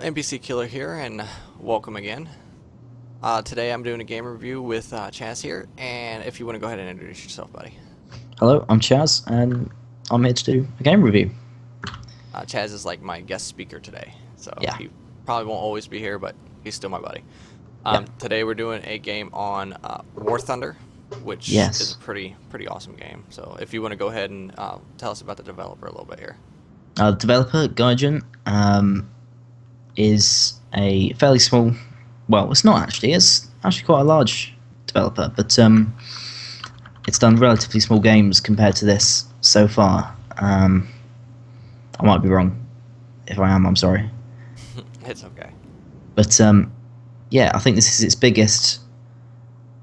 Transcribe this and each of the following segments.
NPC Killer here, and welcome again. Today I'm doing a game review with Chaz here, and if you want to go ahead and introduce yourself, buddy. Hello, I'm Chaz, and I'm here to do a game review. Chaz is like my guest speaker today, so Yeah, he probably won't always be here, but he's still my buddy. yeah, Today we're doing a game on War Thunder, which is yes. a pretty awesome game. So if you want to go ahead and tell us about the developer a little bit here. Developer Gaijin is a fairly small. Well, it's not actually. It's actually quite a large developer, but it's done relatively small games compared to this so far. I might be wrong. If I am, I'm sorry. It's okay. But yeah, I think this is its biggest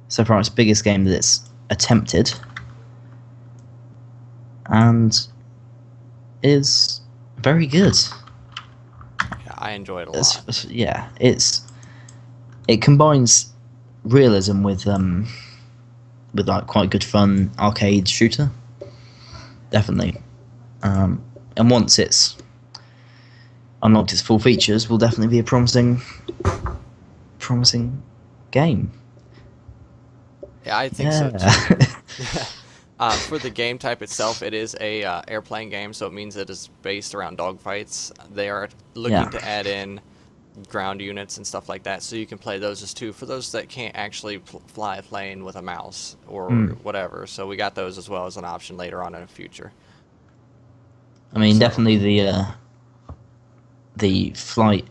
so far. Its biggest game that it's attempted, and is very good. Yeah, I enjoy it a lot. Yeah, it combines realism with like quite good fun arcade shooter, definitely. And once it's unlocked its full features, will definitely be a promising game. Yeah, I think so too. For the game type itself, it is a airplane game, so it means it is based around dogfights. They are looking to add in ground units and stuff like that, so you can play those as too. For those that can't actually fly a plane with a mouse or whatever, so we got those as well as an option later on in the future. I mean, definitely the flight,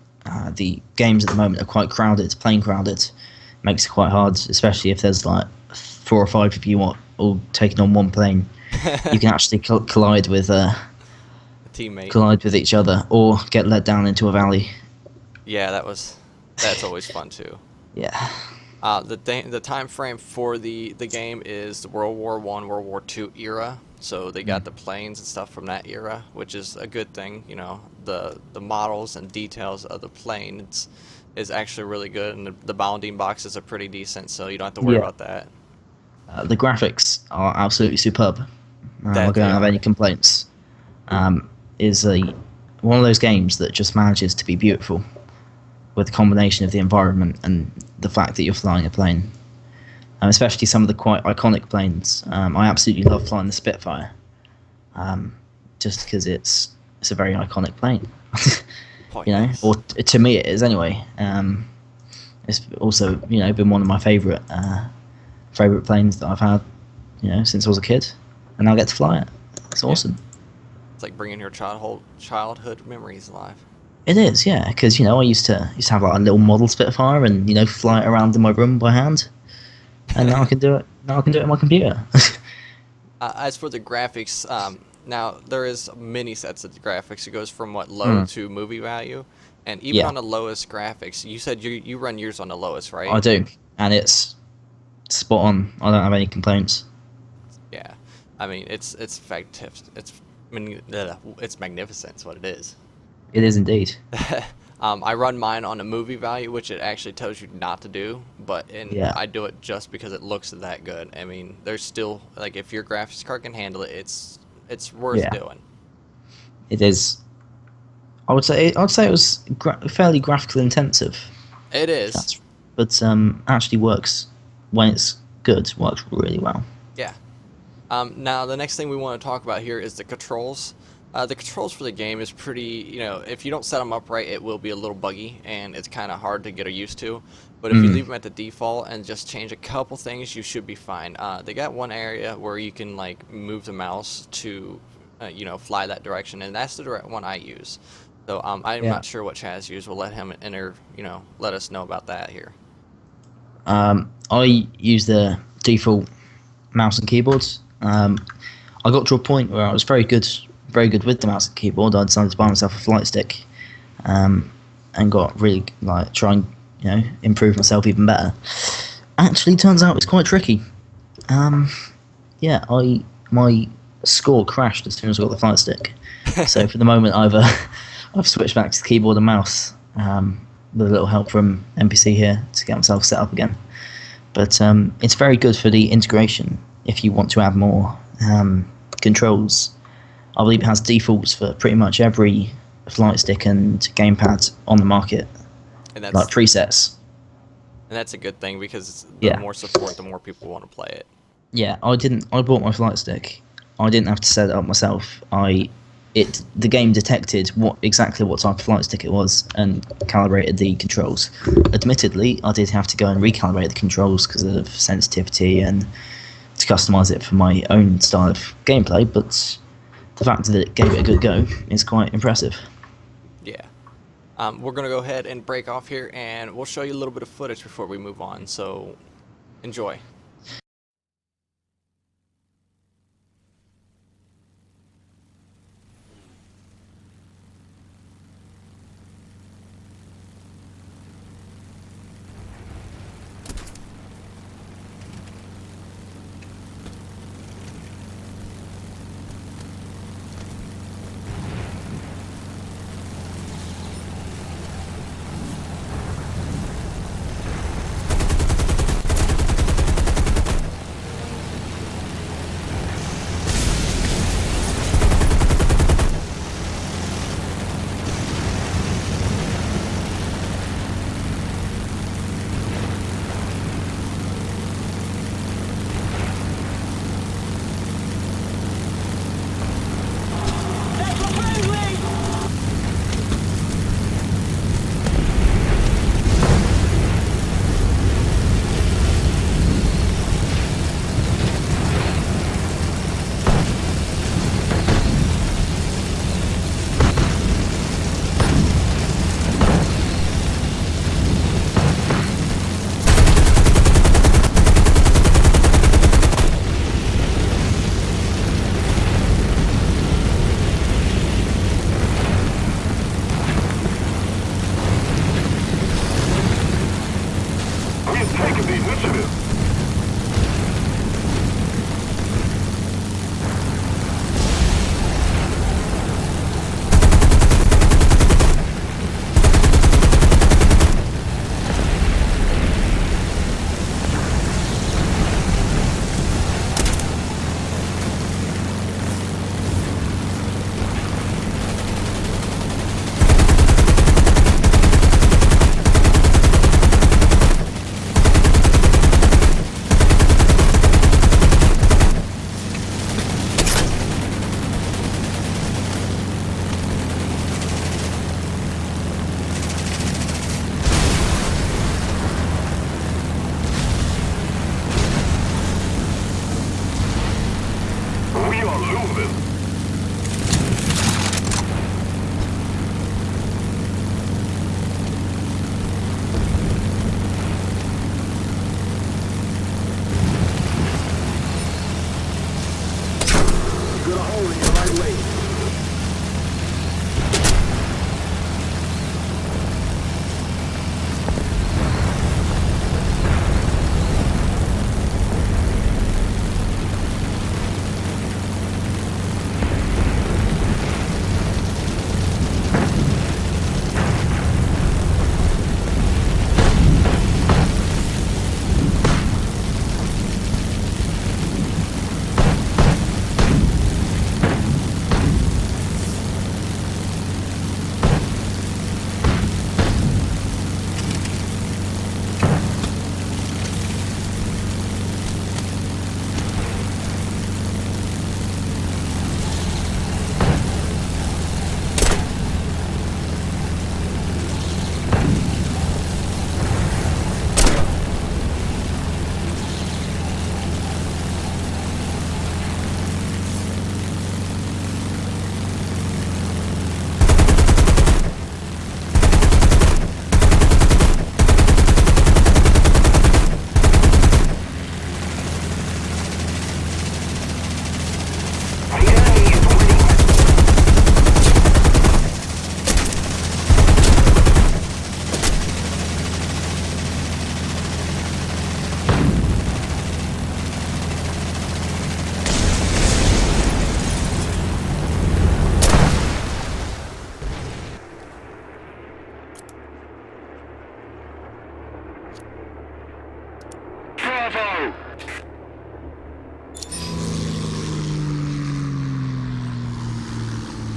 the games at the moment are quite crowded, plain crowded. Makes it quite hard, especially if there's like 4 or 5 of you all taking on one plane. You can actually collide with A teammate. collide with each other, or get led down into a valley. Yeah, that's always fun too. Yeah, The time frame for the game is the World War I, World War II era. So they got the planes and stuff from that era, which is a good thing. You know, the models and details of the planes is actually really good, and the bounding boxes are pretty decent, so you don't have to worry Yeah. about that. the graphics are absolutely superb. I That don't they have are. any complaints. Is one of those games that just manages to be beautiful, with the combination of the environment and the fact that you're flying a plane. Especially some of the quite iconic planes. I absolutely love flying the Spitfire, just because it's a very iconic plane. Oh, You know, yes. or to me it is anyway. It's also been one of my favorite planes that I've had since I was a kid, and I get to fly it. It's awesome. It's like bringing your childhood memories alive. It is, yeah, because I used to have like a little model Spitfire and fly it around in my room by hand, and now I can do it. Now I can do it on my computer. As for the graphics, now there is many sets of graphics. It goes from low to movie value, and even Yeah. on the lowest graphics, you said you run yours on the lowest, right? I do, and it's spot on. I don't have any complaints. Yeah, I mean it's effective. It's magnificent. It's what it is. It is indeed. I run mine on a movie value, which it actually tells you not to do, Yeah. I do it just because it looks that good. I mean, there's still like if your graphics card can handle it, it's worth Yeah. doing. It is. I'd say it was fairly graphical intensive. It is. But actually works when it's good. Works really well. Yeah. Now, the next thing we want to talk about here is the controls. The controls for the game is pretty, if you don't set them up right, it will be a little buggy, and it's kind of hard to get used to. But if you leave them at the default and just change a couple things, you should be fine. They got one area where you can, like, move the mouse to, fly that direction, and that's the direct one I use. So I'm Yeah. not sure what Chaz used. We'll let him let us know about that here. I use the default mouse and keyboards. I got to a point where I was very good with the mouse and keyboard. I decided to buy myself a flight stick, and got really try and improve myself even better. Actually, turns out it's quite tricky. Yeah, my score crashed as soon as I got the flight stick. So for the moment, I've switched back to the keyboard and mouse, with a little help from NPC here to get myself set up again. But it's very good for the integration if you want to add more controls. I believe it has defaults for pretty much every flight stick and gamepad on the market, And like presets. that's a good thing, because the Yeah. more support, the more people want to play it. Yeah, I bought my flight stick. I didn't have to set it up myself. The game detected exactly what type of flight stick it was and calibrated the controls. Admittedly, I did have to go and recalibrate the controls because of sensitivity and to customize it for my own style of gameplay, but the fact that it gave it a good go is quite impressive. Yeah. We're going to go ahead and break off here, and we'll show you a little bit of footage before we move on, so enjoy.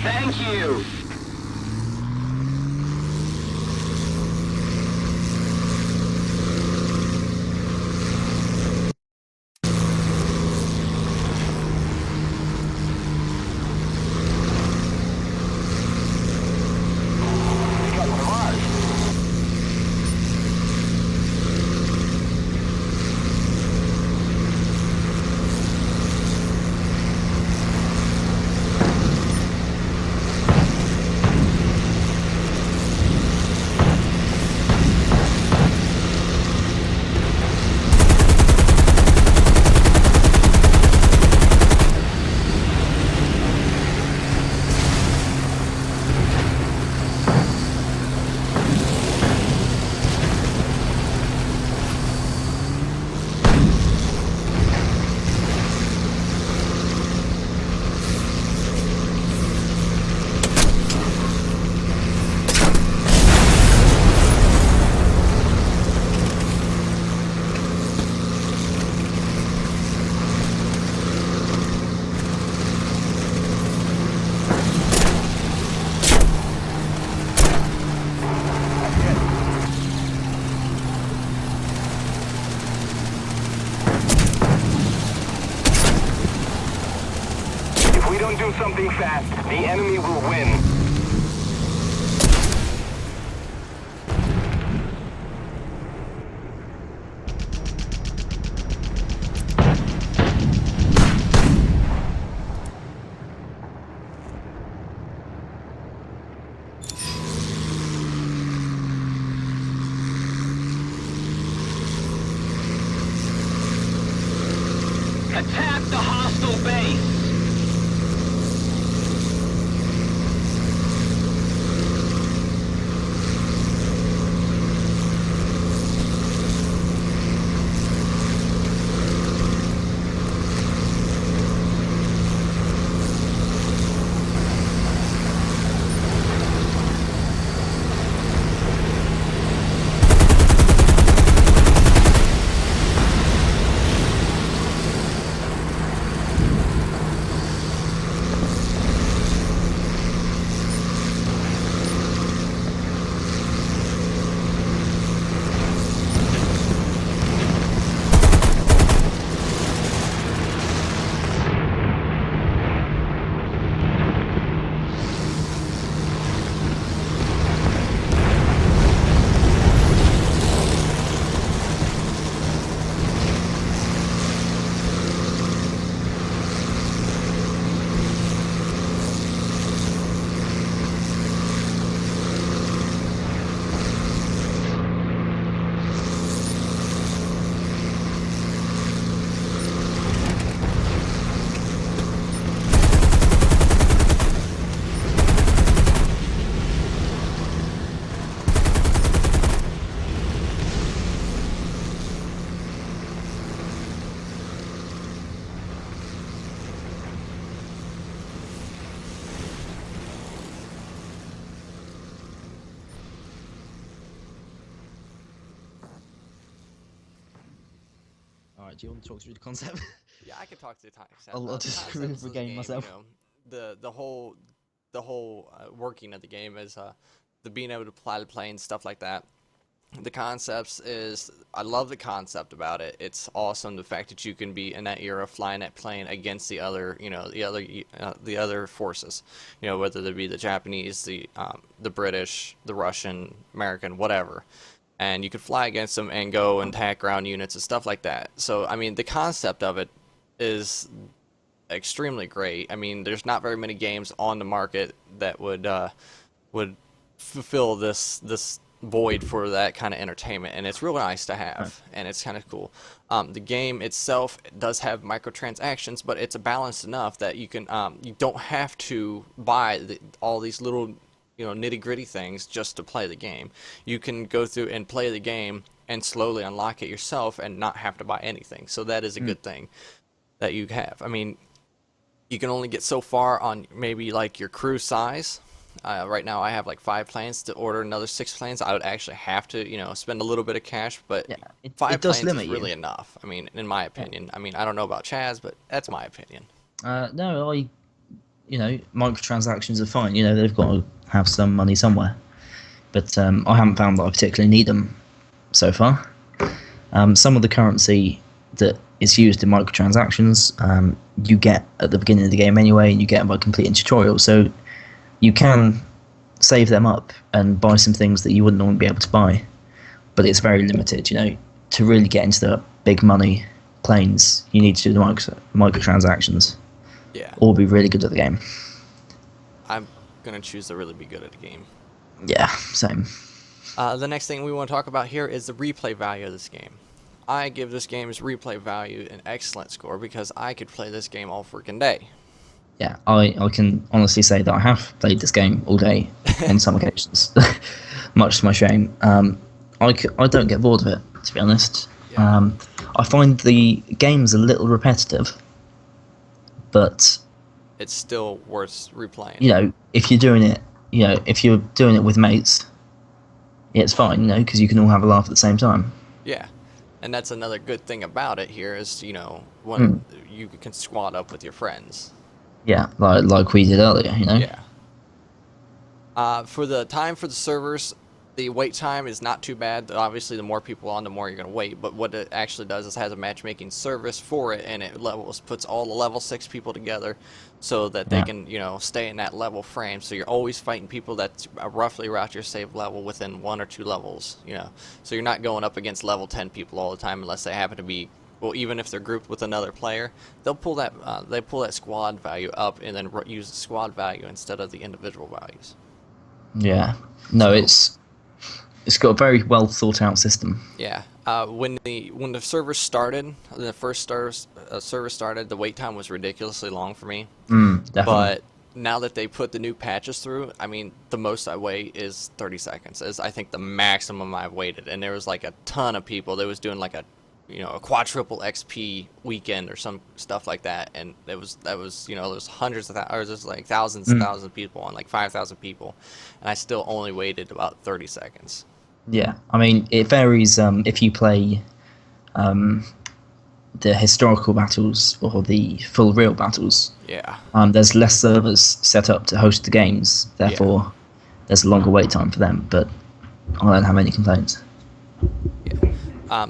Thank you. If we don't do something fast, the enemy will win. Attack the hostile base! Alright, do you want to talk through the concept? Yeah, I can talk to the concept. I'll The just concept of the regain game, myself. You know, the whole working of the game is the being able to fly the plane, stuff like that. The concepts is, I love the concept about it. It's awesome the fact that you can be in that era flying that plane against the other, the other forces, whether they be the Japanese, the British, the Russian, American, whatever. And you could fly against them and go and attack ground units and stuff like that. So I mean, the concept of it is extremely great. I mean, there's not very many games on the market that would fulfill this void for that kind of entertainment, and it's real nice to have, and it's kind of cool. The game itself does have microtransactions, but it's balanced enough that you can you don't have to buy all these little nitty-gritty things just to play the game. You can go through and play the game and slowly unlock it yourself and not have to buy anything. So that is a good thing that you have. I mean, you can only get so far on maybe like your crew size. Right now I have like 5 planes. To order another 6 planes, I would actually have to, spend a little bit of cash, but Yeah, it 5 does planes limit is you. really enough. I mean, in my opinion. I mean, I don't know about Chaz, but that's my opinion. No, microtransactions are fine. They've got to have some money somewhere. But I haven't found that I particularly need them so far. Some of the currency that is used in microtransactions, you get at the beginning of the game anyway, and you get by completing tutorials. So you can save them up and buy some things that you wouldn't normally be able to buy. But it's very limited. To really get into the big money planes, you need to do the microtransactions. Yeah. Or be really good at the game. I'm going to choose to really be good at the game. Yeah, same. The next thing we want to talk about here is the replay value of this game. I give this game's replay value an excellent score because I could play this game all freaking day. Yeah, I can honestly say that I have played this game all day on some occasions, much to my shame. I don't get bored of it, to be honest. Yeah. I find the game's a little repetitive, but It's still worth replaying. if you're doing it with mates, it's fine, because you can all have a laugh at the same time. Yeah. And that's another good thing about it here is, when you can squad up with your friends. Yeah, like we did earlier, Yeah. For the time for the servers, The wait time is not too bad. Obviously, the more people on, the more you're going to wait. But what it actually does is has a matchmaking service for it, and it puts all the level 6 people together, so that they Yeah. can stay in that level frame. So you're always fighting people that's roughly around your save level within 1 or 2 levels. So you're not going up against level 10 people all the time unless they happen to be. Well, even if they're grouped with another player, they'll pull that squad value up and then use the squad value instead of the individual values. Yeah. No, So- it's got a very well thought out system. Yeah. When the server started, the first server started, the wait time was ridiculously long for me. Definitely. But now that they put the new patches through, I mean, the most I wait is 30 seconds. Is I think the maximum I've waited, and there was like a ton of people that was doing like a quadruple XP weekend or some stuff like that, and there was hundreds of there's like thousands and thousands of people on, like 5,000 people, and I still only waited about 30 seconds. Yeah, I mean, it varies if you play the historical battles or the full real battles. Yeah. There's less servers set up to host the games, therefore there's a longer wait time for them, but I don't have any complaints.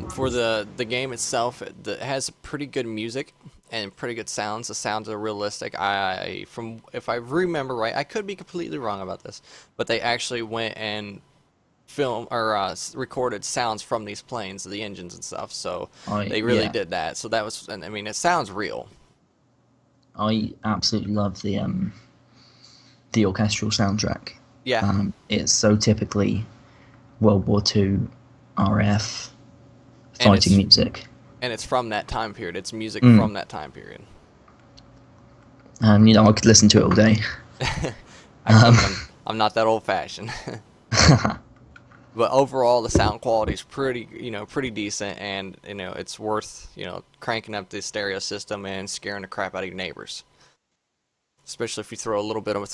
For the game itself, it has pretty good music and pretty good sounds. The sounds are realistic. If I remember right, I could be completely wrong about this, but they actually went and recorded sounds from these planes, the engines and stuff. So they really did that. So that was, and I mean, it sounds real. I absolutely love the orchestral soundtrack. Yeah. It's so typically World War II RAF And fighting music. And it's from that time period. It's music from that time period. And I could listen to it all day. I'm not that old-fashioned. But overall, the sound quality is pretty decent, and it's worth cranking up the stereo system and scaring the crap out of your neighbors. Especially if you throw a little bit of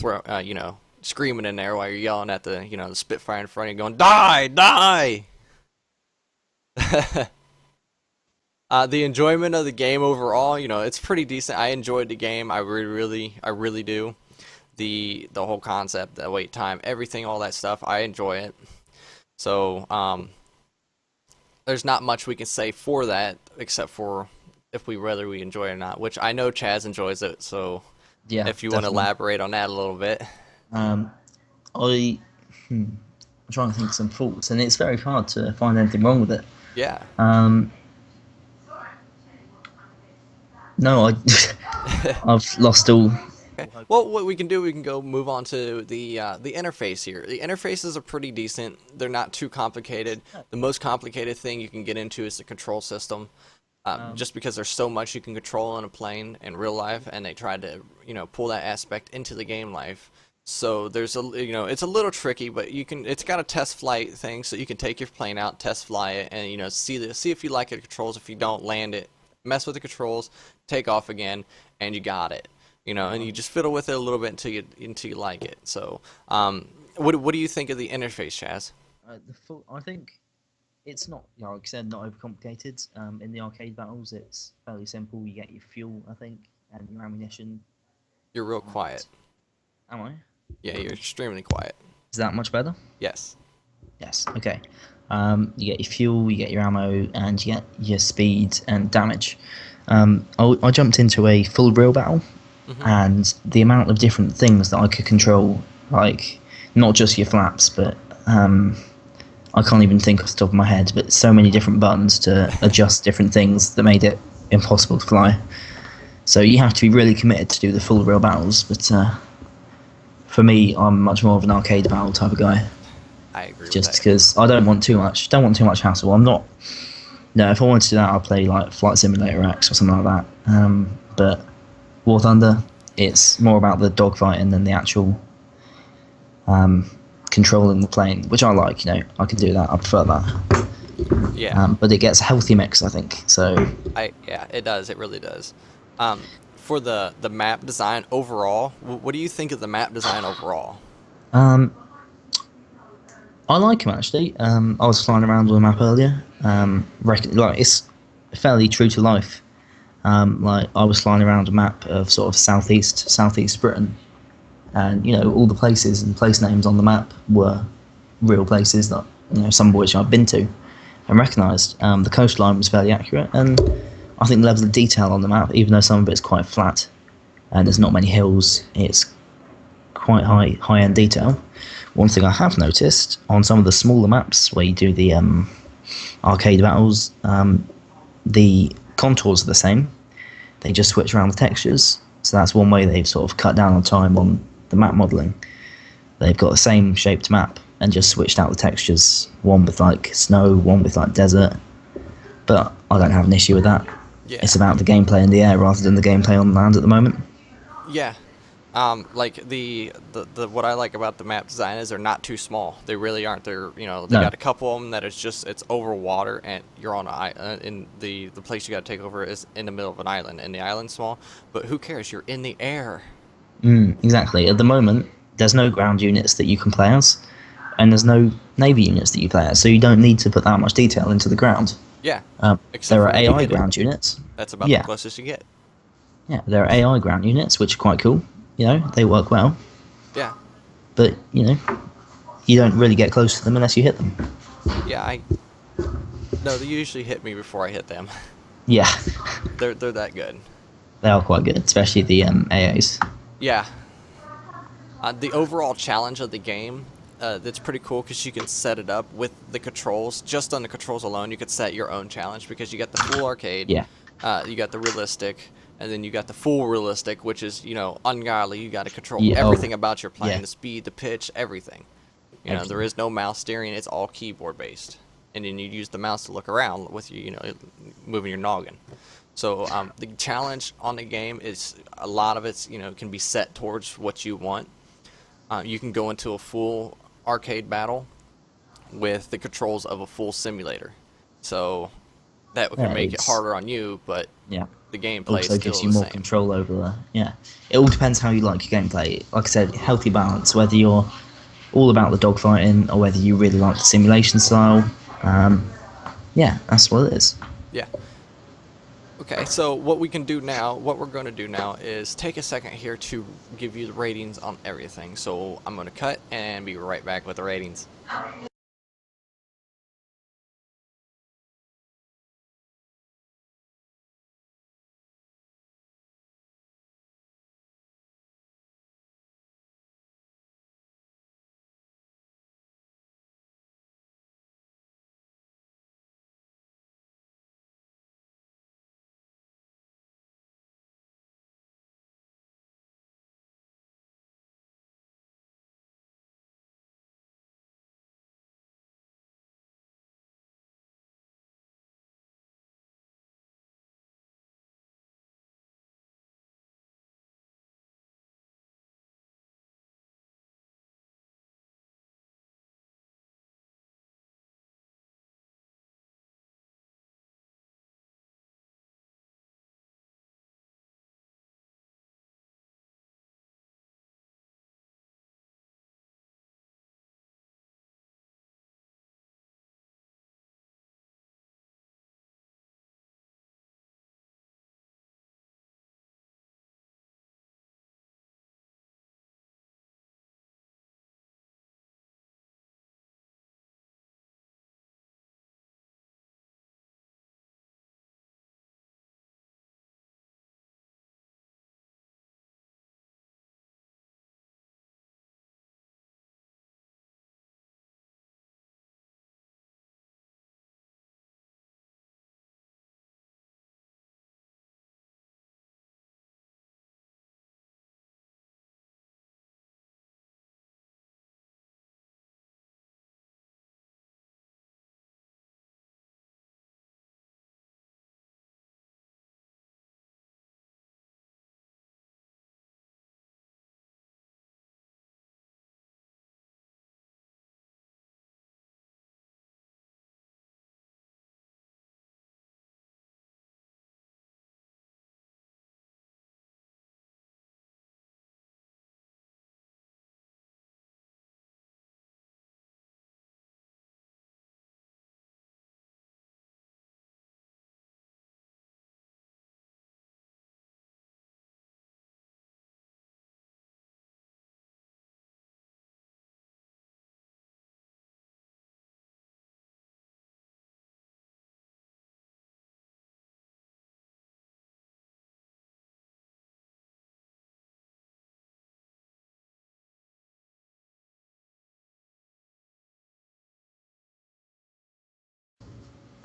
screaming in there while you're yelling at the the Spitfire in front of you, going die, die. The enjoyment of the game overall, it's pretty decent. I enjoyed the game. I really do. The whole concept, the wait time, everything, all that stuff. I enjoy it. So there's not much we can say for that, except for whether we enjoy it or not. Which I know Chaz enjoys it. So Yeah. if you want to elaborate on that a little bit. I'm trying to think of some faults, and it's very hard to find anything wrong with it. Yeah. No, I've lost all. Okay. Well, what we can do, we can go move on to the interface here. The interfaces are pretty decent. They're not too complicated. The most complicated thing you can get into is the control system, just because there's so much you can control in a plane in real life, and they tried to pull that aspect into the game life. So there's it's a little tricky, but it's got a test flight thing, so you can take your plane out, test fly it, and see if you like the controls. If you don't, land it, mess with the controls, take off again, and you got it. And you just fiddle with it a little bit until you like it. So, what do you think of the interface, Chaz? I think it's not, like I said, not overcomplicated. In the arcade battles, it's fairly simple. You get your fuel, I think, and your ammunition. You're real quiet. Am I? Yeah, you're extremely quiet. Is that much better? Yes. Yes. Okay. You get your fuel, you get your ammo, and you get your speed and damage. I jumped into a full real battle. And the amount of different things that I could control, like not just your flaps, but I can't even think off the top of my head, but so many different buttons to adjust different things that made it impossible to fly. So you have to be really committed to do the full real battles. But for me, I'm much more of an arcade battle type of guy. I agree. Just with that. because I don't want too much hassle. I'm not. No, if I wanted to do that, I'd play like Flight Simulator X or something like that. But War Thunder, it's more about the dogfighting than the actual controlling the plane, which I like. I can do that. I prefer that. Yeah. But it gets a healthy mix, I think. So. Yeah, it does. It really does. For the map design overall, what do you think of the map design overall? I like him actually. I was flying around on the map earlier. It's fairly true to life. Like I was flying around a map of sort of southeast Britain, and all the places and place names on the map were real places that some of which I've been to and recognised. The coastline was fairly accurate, and I think the level of detail on the map, even though some of it's quite flat and there's not many hills, it's quite high end detail. One thing I have noticed on some of the smaller maps where you do the arcade battles, the contours are the same. They just switch around the textures. So that's one way they've sort of cut down on time on the map modelling. They've got the same shaped map and just switched out the textures. One with like snow, one with like desert. But I don't have an issue with that. Yeah. It's about the gameplay in the air rather than the gameplay on land at the moment. Yeah. Like the what I like about the map design is they're not too small. They really aren't. They're they No. got a couple of them that is just it's over water and you're on in the place you got to take over is in the middle of an island and the island's small. But who cares? You're in the air. Exactly. At the moment, there's no ground units that you can play as, and there's no navy units that you play as, so you don't need to put that much detail into the ground. Yeah. Except There for are when you AI hit it. ground units. That's about Yeah. the closest you get. Yeah, there are AI ground units, which are quite cool. They work well, Yeah. but you don't really get close to them unless you hit them. Yeah. No, they usually hit me before I hit them. Yeah, They're that good. they are quite good, especially the AAs. Yeah. The overall challenge of the game, that's pretty cool because you can set it up with the controls. Just on the controls alone, you could set your own challenge because you got the full arcade, Yeah. you got the realistic, and then you got the full realistic, which is ungodly. You got to control Yeah, everything about your plane, yeah. the speed, the pitch, everything. Everything. There is no mouse steering; it's all keyboard based, and then you use the mouse to look around with moving your noggin. So the challenge on the game is a lot of it's can be set towards what you want. You can go into a full arcade battle with the controls of a full simulator. So that can Yeah, make it it's- harder on you, but Yeah. the gameplay is Also still gives you the more same. control over the. Yeah. It all depends how you like your gameplay. Like I said, healthy balance. Whether you're all about the dogfighting or whether you really like the simulation style. Yeah, that's what it is. Yeah. Okay, so what we're going to do now is take a second here to give you the ratings on everything. So I'm going to cut and be right back with the ratings.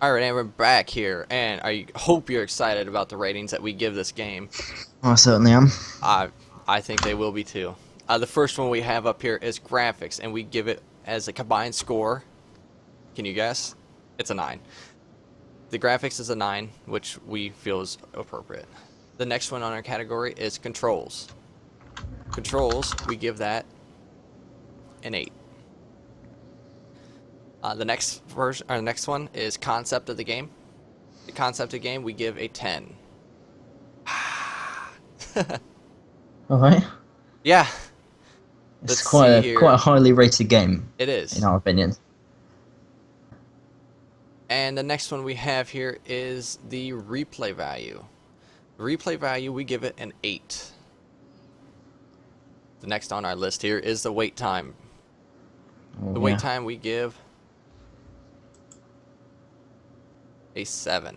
All right, and we're back here, and I hope you're excited about the ratings that we give this game. I certainly am. I think they will be too. The first one we have up here is graphics, and we give it as a combined score. Can you guess? It's a 9. The graphics is a 9, which we feel is appropriate. The next one on our category is controls. Controls, we give that an 8. The next version, or the next one is concept of the game. The concept of the game we give a 10. All right. Yeah, It's let's quite see a here. quite a highly rated game, It is. in our opinion. And the next one we have here is the replay value. The replay value, we give it an 8. The next on our list here is the wait time. Oh, The wait time we give a 7.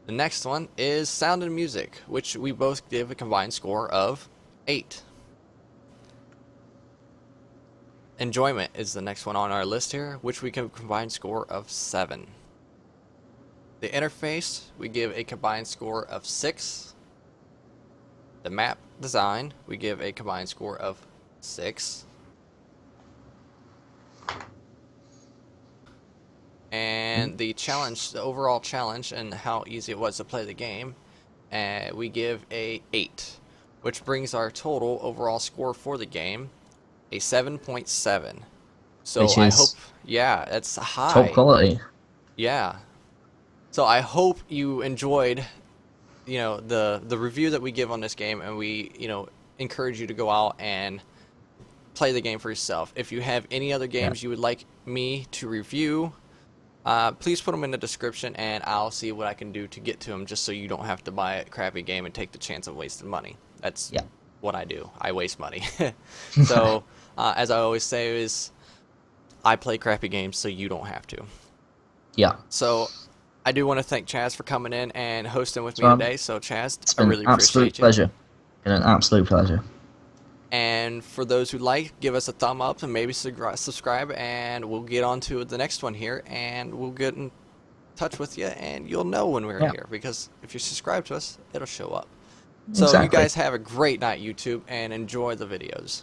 The next one is sound and music, which we both give a combined score of 8. Enjoyment is the next one on our list here, which we give a combined score of 7. The interface, we give a combined score of 6. The map design, we give a combined score of 6. And the challenge, the overall challenge and how easy it was to play the game, we give a 8, which brings our total overall score for the game a 7.7. So Which I is hope, yeah, that's high. top quality. Yeah. So I hope you enjoyed, the review that we give on this game, and we, encourage you to go out and play the game for yourself. If you have any other games you would like me to review, please put them in the description, and I'll see what I can do to get to them, just so you don't have to buy a crappy game and take the chance of wasting money. That's what I do. I waste money. So, as I always say, is I play crappy games so you don't have to. Yeah. So, I do want to thank Chaz for coming in and hosting with me So, today. So, Chaz, It's I been really an absolute appreciate you. pleasure. Been an absolute pleasure. And for those who like, give us a thumb up and maybe subscribe, and we'll get on to the next one here, and we'll get in touch with you, and you'll know when we're here, because if you subscribe to us, it'll show up. So you Exactly. guys have a great night, YouTube, and enjoy the videos.